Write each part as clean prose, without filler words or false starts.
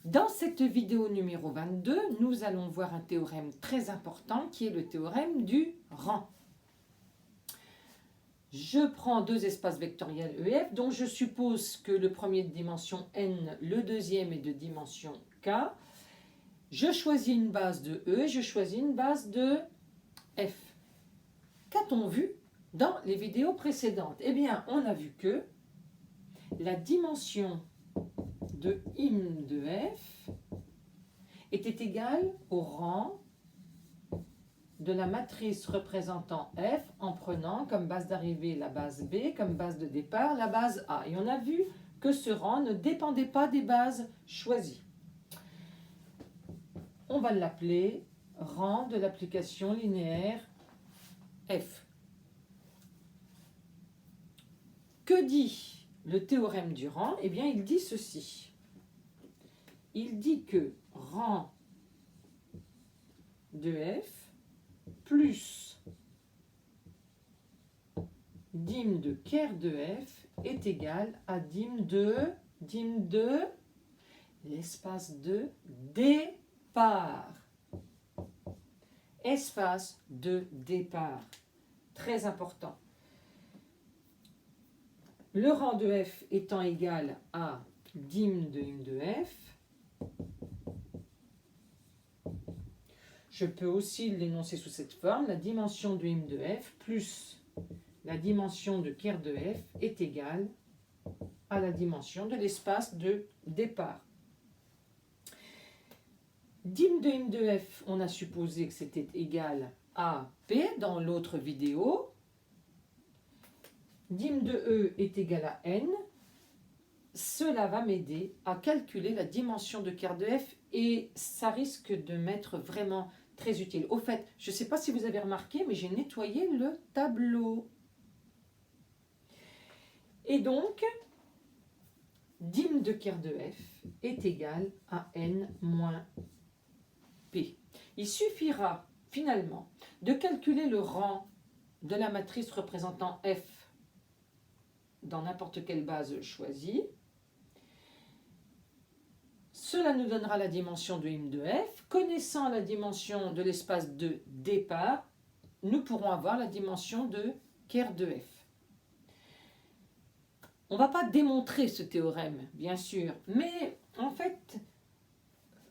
Dans cette vidéo numéro 22, nous allons voir un théorème très important qui est le théorème du rang. Je prends deux espaces vectoriels EF dont je suppose que le premier est de dimension n, le deuxième est de dimension k. Je choisis une base de E, je choisis une base de F. Qu'a-t-on vu dans les vidéos précédentes? Eh bien, on a vu que la dimension de im de F était égale au rang de la matrice représentant F en prenant comme base d'arrivée la base B, comme base de départ la base A. Et on a vu que ce rang ne dépendait pas des bases choisies. On va l'appeler rang de l'application linéaire F. Que dit le théorème du rang? Eh bien, il dit ceci. Il dit que rang de F plus dim de ker de F est égal à dim de l'espace de départ. Espace de départ. Très important. Le rang de F étant égal à dim de im de F, je peux aussi l'énoncer sous cette forme. La dimension de im de F plus la dimension de ker de F est égale à la dimension de l'espace de départ. Dim de im de F, on a supposé que c'était égal à P dans l'autre vidéo. Dim de E est égal à N. Cela va m'aider à calculer la dimension de ker de F et ça risque de m'être vraiment très utile. Au fait, je ne sais pas si vous avez remarqué, mais j'ai nettoyé le tableau. Et donc, dim de ker de F est égal à N moins P. Il suffira finalement de calculer le rang de la matrice représentant F dans n'importe quelle base choisie. Cela nous donnera la dimension de im de F. Connaissant la dimension de l'espace de départ, nous pourrons avoir la dimension de ker de F. On ne va pas démontrer ce théorème, bien sûr, mais en fait,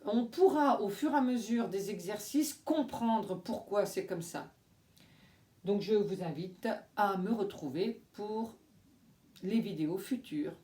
on pourra au fur et à mesure des exercices comprendre pourquoi c'est comme ça. Donc je vous invite à me retrouver pour les vidéos futures.